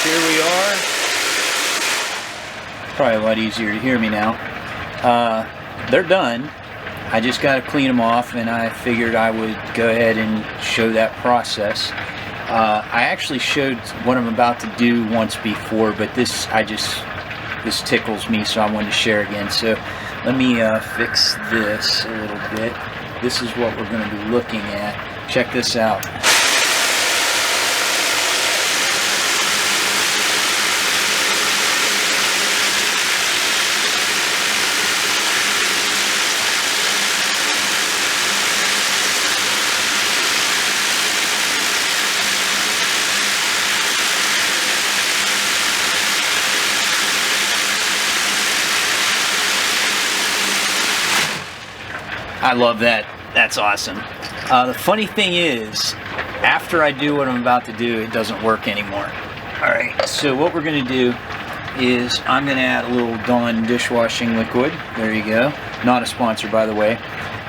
here we are. Probably a lot easier to hear me now. They're done. I just got to clean them off, and I figured I would go ahead and show that process. I actually showed what I'm about to do once before, but this tickles me, so I wanted to share again. So let me fix this a little bit. This is what we're going to be looking at. Check this out. I love that. That's awesome. The funny thing is, after I do what I'm about to do, it doesn't work anymore. Alright, so what we're going to do is I'm going to add a little Dawn dishwashing liquid. There you go. Not a sponsor, by the way.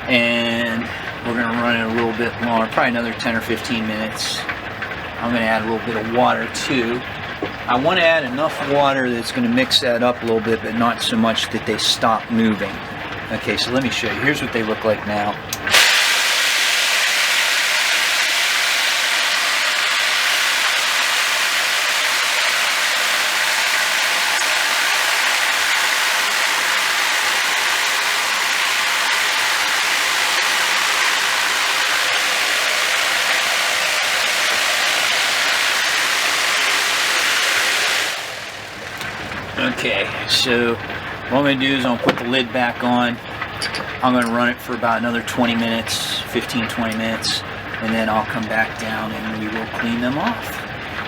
And we're going to run it a little bit longer, probably another 10 or 15 minutes. I'm going to add a little bit of water too. I want to add enough water that's going to mix that up a little bit, but not so much that they stop moving. Okay, so let me show you. Here's what they look like now. Okay, so what I'm going to do is I'm going to put the lid back on. I'm going to run it for about another 20 minutes, 15-20 minutes, and then I'll come back down and we will clean them off.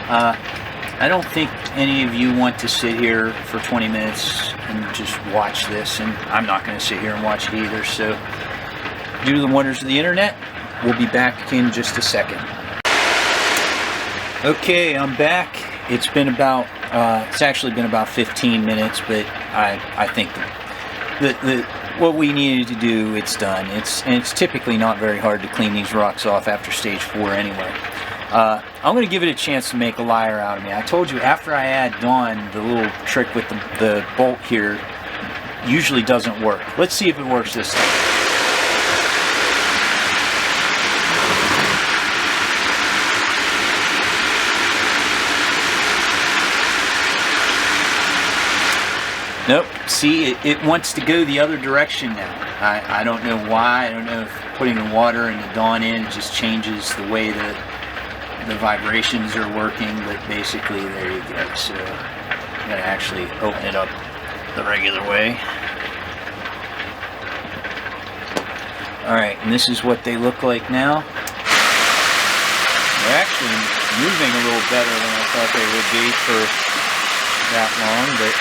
I don't think any of you want to sit here for 20 minutes and just watch this, and I'm not going to sit here and watch it either. So, due to the wonders of the internet, we'll be back in just a second. Okay, I'm back. It's been about, it's actually been about 15 minutes, but I think what we needed to do, it's done. It's typically not very hard to clean these rocks off after stage 4 anyway. I'm going to give it a chance to make a liar out of me. I told you after I add Dawn, the little trick with the bolt here usually doesn't work. Let's see if it works this time. Nope. See, it wants to go the other direction now. I don't know why. I don't know if putting the water and the Dawn in just changes the way that the vibrations are working, but basically there you go. So I'm going to actually open it up the regular way. Alright, and this is what they look like now. They're actually moving a little better than I thought they would be for that long, but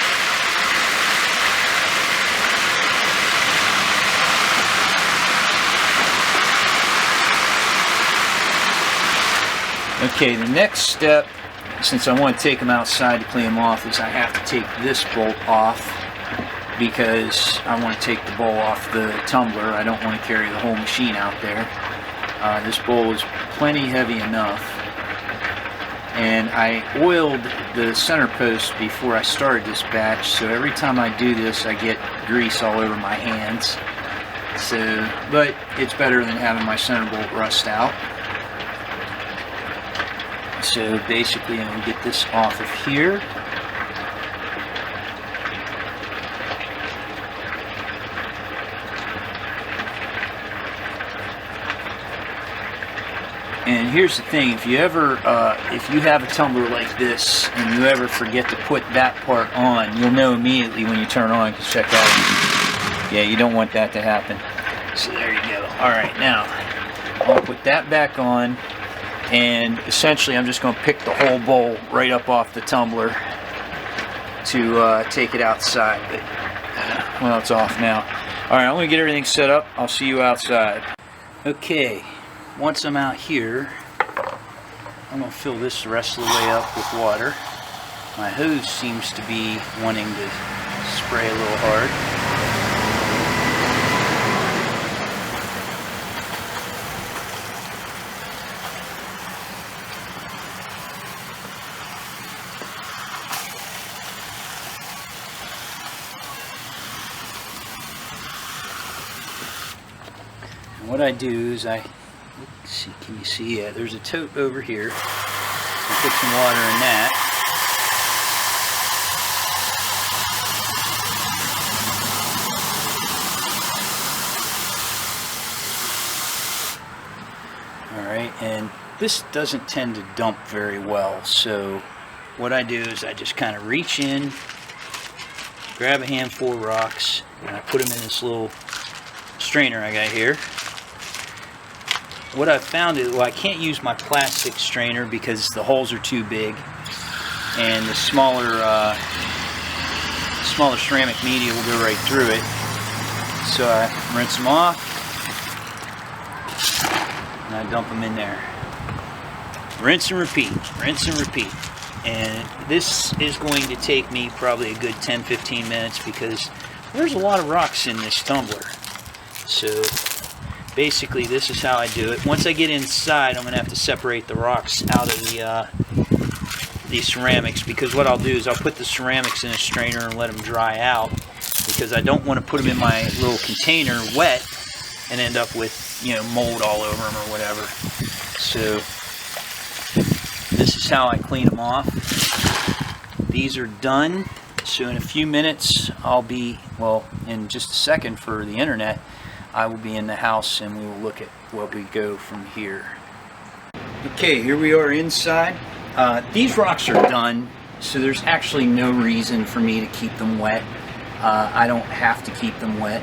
okay, the next step, since I want to take them outside to clean them off, is I have to take this bolt off because I want to take the bowl off the tumbler. I don't want to carry the whole machine out there. This bowl is plenty heavy enough. And I oiled the center post before I started this batch, so every time I do this I get grease all over my hands. So, but it's better than having my center bolt rust out. So basically I'm going to get this off of here. And here's the thing, if you ever, if you have a tumbler like this and you ever forget to put that part on, you'll know immediately when you turn on, because check out, yeah, you don't want that to happen. So there you go. Alright, now, I'll put that back on. And essentially I'm just going to pick the whole bowl right up off the tumbler to take it outside. But, well, it's off now. Alright, I'm going to get everything set up. I'll see you outside. Okay, once I'm out here, I'm going to fill this the rest of the way up with water. My hose seems to be wanting to spray a little hard. what I do is let's see, can you see? Yeah, there's a tote over here. I put some water in that. Alright, and this doesn't tend to dump very well, so what I do is I just kind of reach in, grab a handful of rocks, and I put them in this little strainer I got here. What I've found is, well, I can't use my plastic strainer because the holes are too big, and the smaller ceramic media will go right through it. So I rinse them off, and I dump them in there. Rinse and repeat, rinse and repeat. And this is going to take me probably a good 10-15 minutes because there's a lot of rocks in this tumbler. So basically this is how I do it. Once I get inside, I'm going to have to separate the rocks out of the ceramics, because what I'll do is I'll put the ceramics in a strainer and let them dry out, because I don't want to put them in my little container wet and end up with, you know, mold all over them or whatever. So this is how I clean them off. These are done. So in a few minutes I'll be, well, in just a second for the internet, I will be in the house and we will look at what we go from here. Okay, here we are inside. These rocks are done, so there's actually no reason for me to keep them wet. I don't have to keep them wet.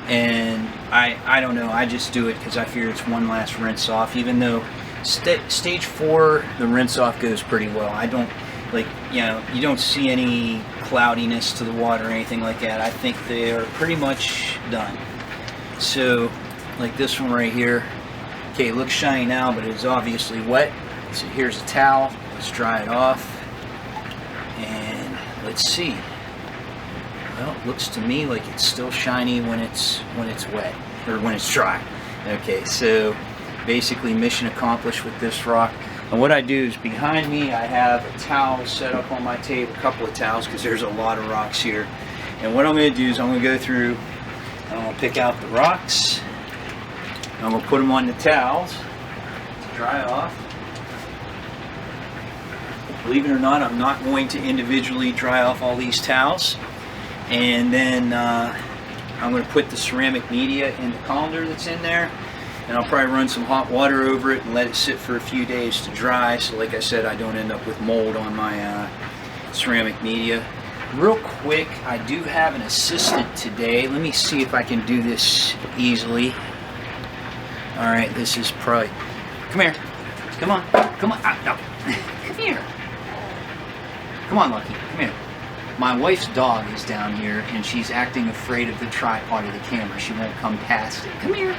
And I don't know, I just do it because I figure it's one last rinse off, even though stage 4 the rinse off goes pretty well. I don't, like, you know, you don't see any cloudiness to the water or anything like that. I think they are pretty much done. So like this one right here, okay, it looks shiny now, but it's obviously wet. So here's a towel, let's dry it off, and let's see. Well, it looks to me like it's still shiny when it's wet, or when it's dry. Okay, so basically mission accomplished with this rock. And what I do is, behind me I have a towel set up on my table, a couple of towels, because there's a lot of rocks here. And what I'm going to do is I'm going to go through and I'm going to pick out the rocks, and I'm going to put them on the towels to dry off. Believe it or not, I'm not going to individually dry off all these towels. And then I'm going to put the ceramic media in the colander that's in there, and I'll probably run some hot water over it and let it sit for a few days to dry, so like I said, I don't end up with mold on my ceramic media. Real quick, I do have an assistant today. Let me see if I can do this easily. Alright, this is probably... Come here. Come on. Come on. No. Come here. Come on, Lucky. Come here. My wife's dog is down here, and she's acting afraid of the tripod of the camera. She won't come past it. Come here.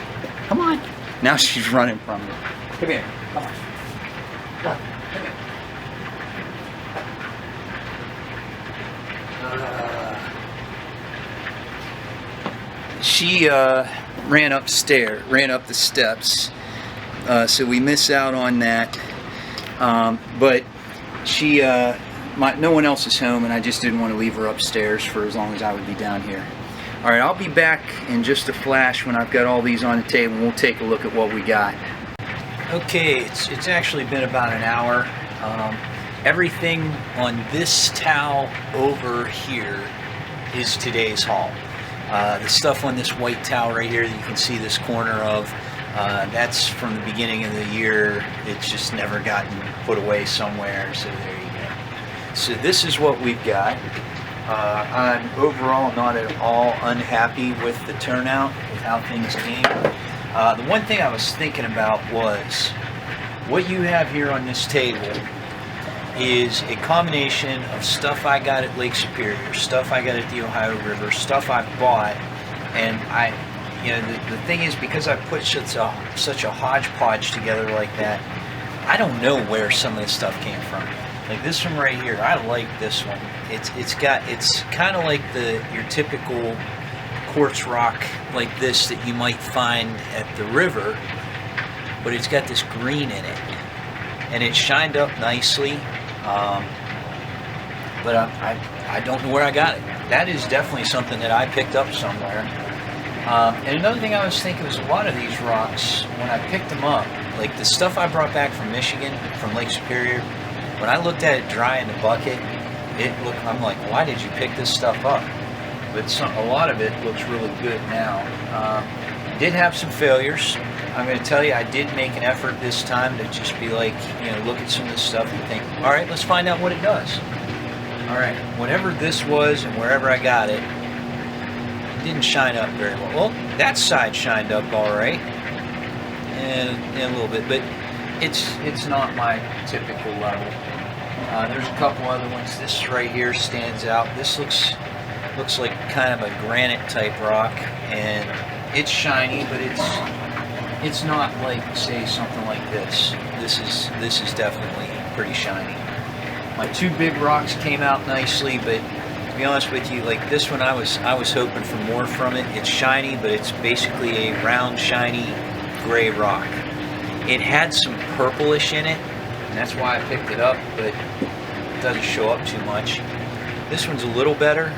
Come on. Now she's running from me. Come here. Come on. Come here. She ran up the steps, so we miss out on that. But she, no one else is home, and I just didn't want to leave her upstairs for as long as I would be down here. Alright, I'll be back in just a flash when I've got all these on the table, and we'll take a look at what we got. Okay, it's actually been about an hour. Everything on this towel over here is today's haul. The stuff on this white towel right here that you can see this corner of, that's from the beginning of the year. It's just never gotten put away somewhere, so there you go. So this is what we've got. I'm overall not at all unhappy with the turnout, with how things came. The one thing I was thinking about was, what you have here on this table is a combination of stuff I got at Lake Superior, stuff I got at the Ohio River, stuff I've bought, and the thing is, because I put such a hodgepodge together like that, I don't know where some of this stuff came from. Like this one right here, I like this one. It's kind of like your typical quartz rock like this that you might find at the river, but it's got this green in it, and it's shined up nicely. But I don't know where I got it. That is definitely something that I picked up somewhere. And another thing I was thinking was a lot of these rocks, when I picked them up, like the stuff I brought back from Michigan, from Lake Superior, when I looked at it dry in the bucket, I'm like, why did you pick this stuff up? But a lot of it looks really good now. Did have some failures. I'm going to tell you, I did make an effort this time to just be like, look at some of this stuff and think, all right, let's find out what it does. All right, whatever this was and wherever I got it, didn't shine up very well. Well, that side shined up all right, and a little bit, but it's not my typical level. There's a couple other ones. This right here stands out. This looks like kind of a granite type rock, and it's shiny, but it's not like, say, something like this. This is definitely pretty shiny. My two big rocks came out nicely, but to be honest with you, like this one, I was hoping for more from it. It's shiny, but it's basically a round, shiny gray rock. It had some purplish in it, and that's why I picked it up, but it doesn't show up too much. This one's a little better.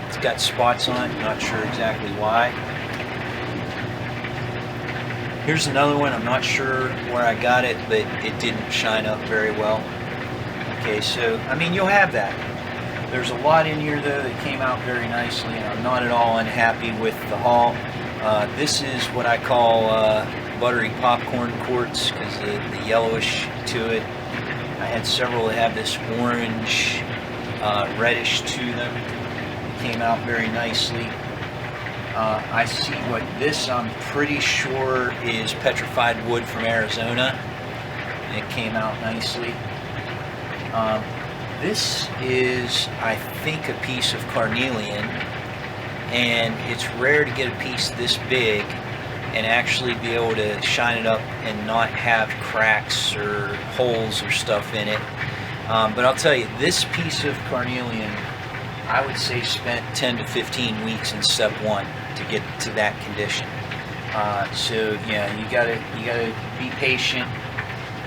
It's got spots on it, not sure exactly why. Here's another one, I'm not sure where I got it, but it didn't shine up very well. Okay, so, I mean, you'll have that. There's a lot in here, though, that came out very nicely, and I'm not at all unhappy with the haul. This is what I call buttery popcorn quartz, because the yellowish to it. I had several that have this orange, reddish to them. It came out very nicely. I see what this, I'm pretty sure, is petrified wood from Arizona. It came out nicely. This is, I think, a piece of carnelian, and it's rare to get a piece this big and actually be able to shine it up and not have cracks or holes or stuff in it. But I'll tell you, this piece of carnelian, I would say spent 10 to 15 weeks in step 1 to get to that condition. So yeah, you gotta be patient.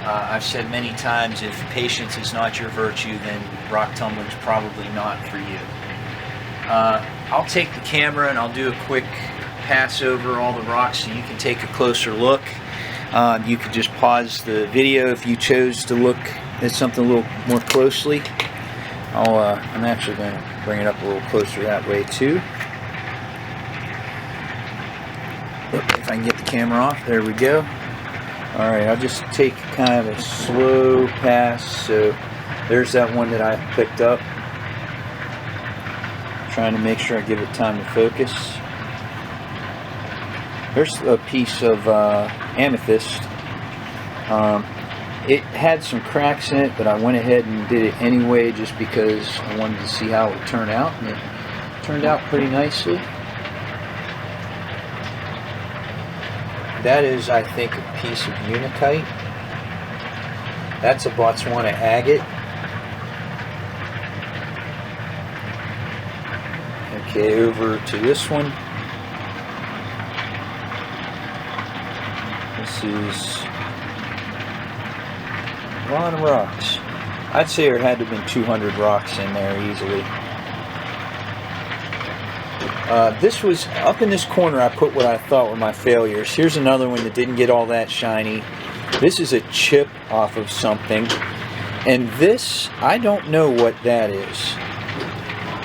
I've said many times, if patience is not your virtue, then rock tumbling is probably not for you. I'll take the camera and I'll do a quick pass over all the rocks so you can take a closer look. You could just pause the video if you chose to look at something a little more closely. I'm actually going to bring it up a little closer that way too. If I can get the camera off, there we go. Alright, I'll just take kind of a slow pass. So there's that one that I picked up. Trying to make sure I give it time to focus. There's a piece of amethyst. It had some cracks in it, but I went ahead and did it anyway just because I wanted to see how it would turn out, and it turned out pretty nicely. That is, I think, a piece of unakite. That's a Botswana agate. Okay, over to this one. This is a lot of rocks. I'd say there had to have been 200 rocks in there easily. This was up in this corner. I put what I thought were my failures. Here's another one that didn't get all that shiny. This is a chip off of something, and this, I don't know what that is.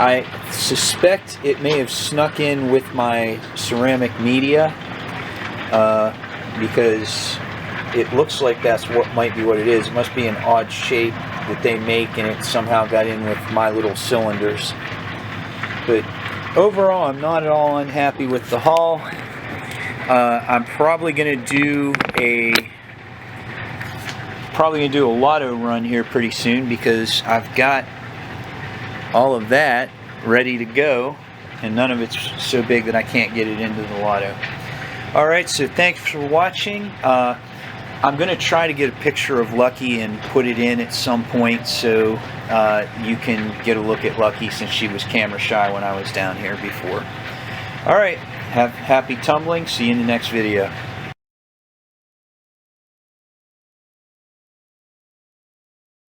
I suspect it may have snuck in with my ceramic media, because it looks like that's what might be what it is. It must be an odd shape that they make, and it somehow got in with my little cylinders. But overall, I'm not at all unhappy with the haul. I'm probably going to do a lotto run here pretty soon, because I've got all of that ready to go, and none of it's so big that I can't get it into the lotto. Alright, so thanks for watching. I'm going to try to get a picture of Lucky and put it in at some point so you can get a look at Lucky, since she was camera shy when I was down here before. Alright, have happy tumbling. See you in the next video.